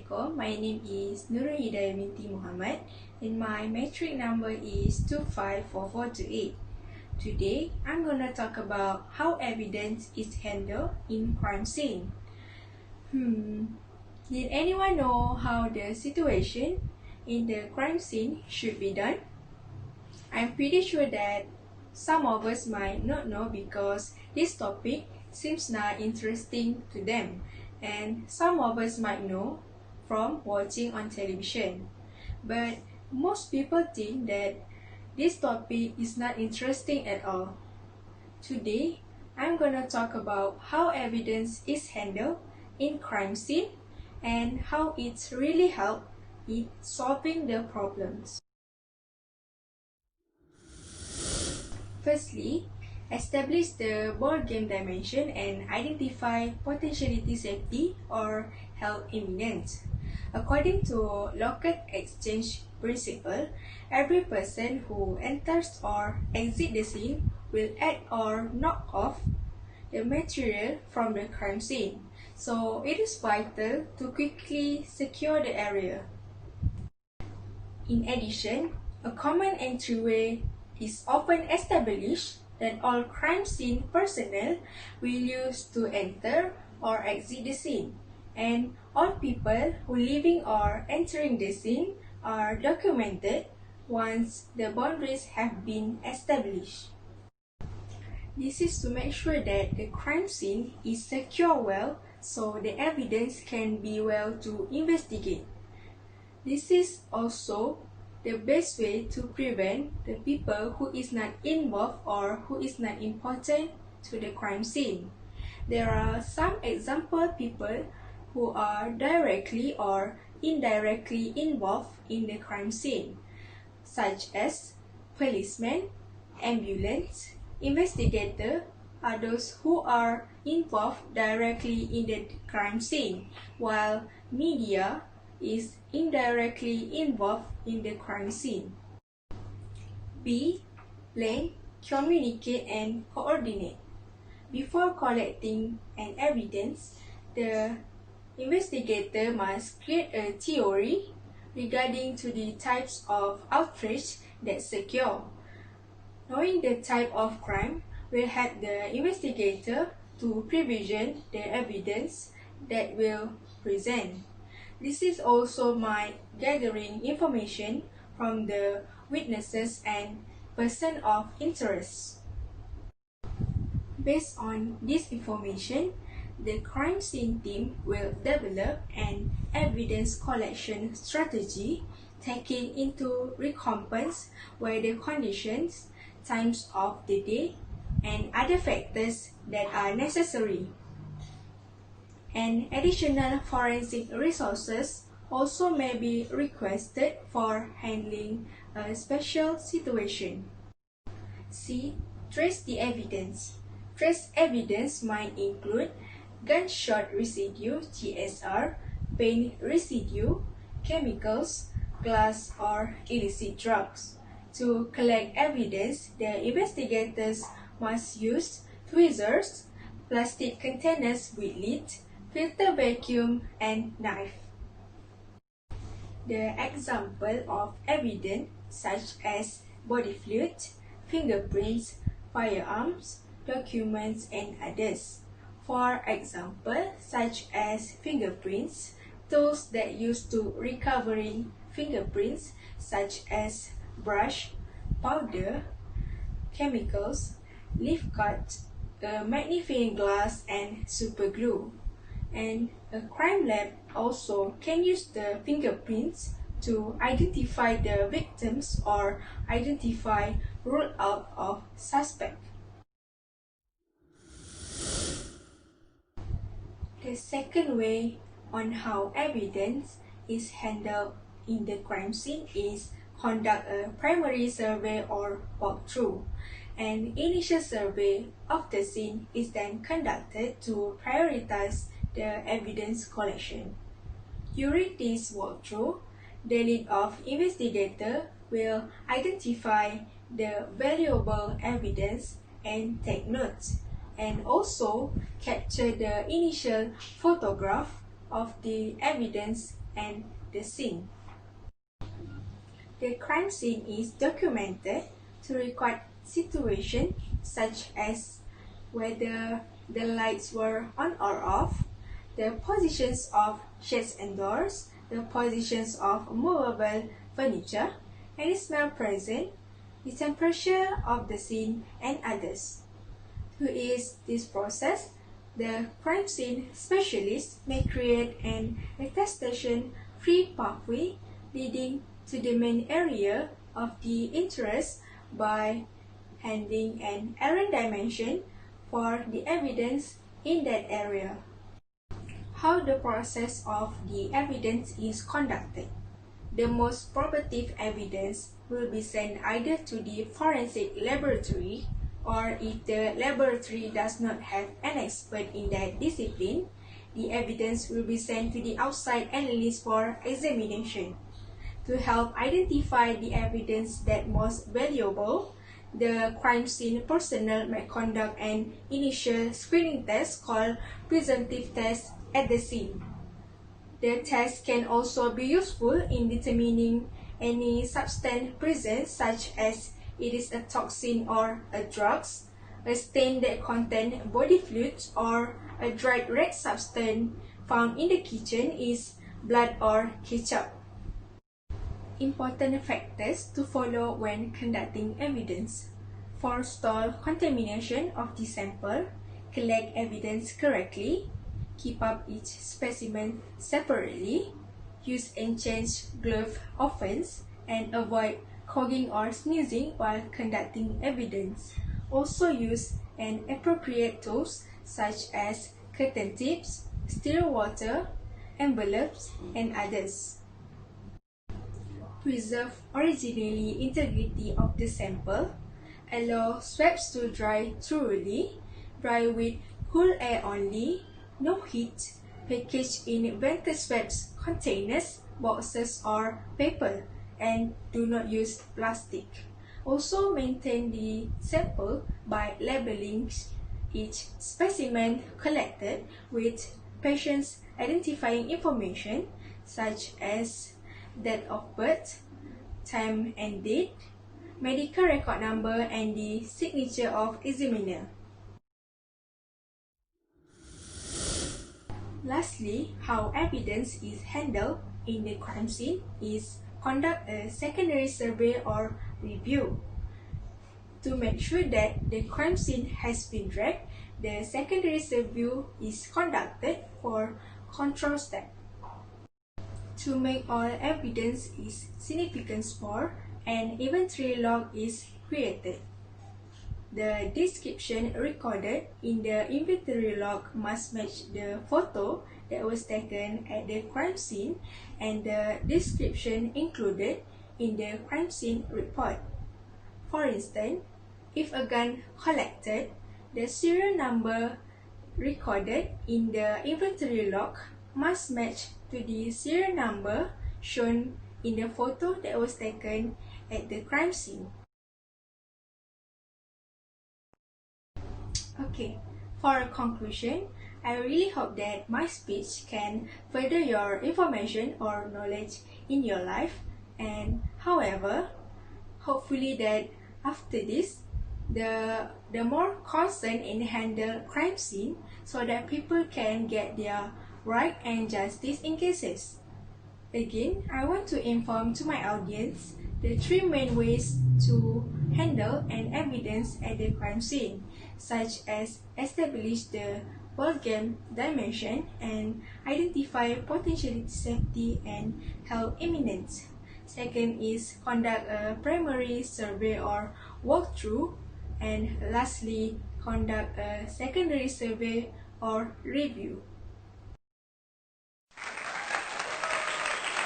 Assalamualaikum, my name is Nurul Hidayah binti Muhammad and my matric number is 254428. Today, I'm gonna talk about how evidence is handled in crime scene. Did anyone know how the situation in the crime scene should be done? I'm pretty sure that some of us might not know because this topic seems not interesting to them, and some of us might know from watching on television. But most people think that this topic is not interesting at all. Today, I'm gonna talk about how evidence is handled in crime scene and how it's really helped in solving the problems. Firstly, establish the ball game dimension and identify potentiality safety or health imminent. According to local exchange principle, every person who enters or exits the scene will add or knock off the material from the crime scene. So it is vital to quickly secure the area. In addition, a common entryway is often established that all crime scene personnel will use to enter or exit the scene, and all people who leaving or entering the scene are documented once the boundaries have been established. This is to make sure that the crime scene is secure well so the evidence can be well to investigate. This is also the best way to prevent the people who is not involved or who is not important to the crime scene. There are some example people who are directly or indirectly involved in the crime scene, such as policemen, ambulance, investigator are those who are involved directly in the crime scene, while media is indirectly involved in the crime scene. B. Plan, communicate, and coordinate. Before collecting an evidence, the investigator must create a theory regarding to the types of outrage that secure. Knowing the type of crime will help the investigator to prevision the evidence that will present. This is also my gathering information from the witnesses and person of interest. Based on this information, the crime scene team will develop an evidence collection strategy taking into recompense weather conditions, times of the day, and other factors that are necessary. And additional forensic resources also may be requested for handling a special situation. C. Trace the evidence. Trace evidence might include gunshot residue (GSR), paint residue, chemicals, glass, or illicit drugs. To collect evidence, the investigators must use tweezers, plastic containers with lid, filter vacuum, and knife. The example of evidence such as body fluid, fingerprints, firearms, documents, and others. For example, such as fingerprints, tools that used to recovering fingerprints such as brush, powder, chemicals, leaf cut, a magnifying glass, and super glue. And a crime lab also can use the fingerprints to identify the victims or identify rule out of suspect. The second way on how evidence is handled in the crime scene is conduct a primary survey or walkthrough. An initial survey of the scene is then conducted to prioritize the evidence collection. During this walkthrough, the lead of investigator will identify the valuable evidence and take notes, and also capture the initial photograph of the evidence and the scene. The crime scene is documented to record situations such as whether the lights were on or off, the positions of shades and doors, the positions of movable furniture, any smell present, the temperature of the scene, and others. To ease this process, the crime scene specialist may create an attestation-free pathway leading to the main area of the interest by handing an errand dimension for the evidence in that area. How the process of the evidence is conducted. The most probative evidence will be sent either to the forensic laboratory, or if the laboratory does not have an expert in that discipline, the evidence will be sent to the outside analyst for examination. To help identify the evidence that most valuable, the crime scene personnel may conduct an initial screening test called presumptive test at the scene. The test can also be useful in determining any substance present, such as it is a toxin or a drug, a stain that contains body fluids, or a dried red substance found in the kitchen is blood or ketchup. Important factors to follow when conducting evidence. Forestall contamination of the sample, collect evidence correctly, keep up each specimen separately, use and change glove often, and avoid coughing or sneezing while conducting evidence. Also use an appropriate tools such as curtain tips, still water, envelopes, and others. Preserve originally integrity of the sample. Allow swabs to dry thoroughly. Dry with cool air only. No heat. Package in vented swabs containers, boxes, or paper, and do not use plastic. Also maintain the sample by labeling each specimen collected with patient's identifying information such as date of birth, time and date, medical record number, and the signature of examiner. Lastly, how evidence is handled in the crime scene is conduct a secondary survey or review. To make sure that the crime scene has been dragged, the secondary survey is conducted for control step. To make all evidence is significant for, an inventory log is created. The description recorded in the inventory log must match the photo that was taken at the crime scene and the description included in the crime scene report. For instance, if a gun collected, the serial number recorded in the inventory log must match to the serial number shown in the photo that was taken at the crime scene. Okay, for a conclusion, I really hope that my speech can further your information or knowledge in your life, and however, hopefully that after this, the more concern in handle crime scene so that people can get their right and justice in cases. Again, I want to inform to my audience the three main ways to handle an evidence at the crime scene, such as establish the ball game dimension and identify potentiality safety and health imminence. Second is conduct a primary survey or walkthrough, and lastly, conduct a secondary survey or review.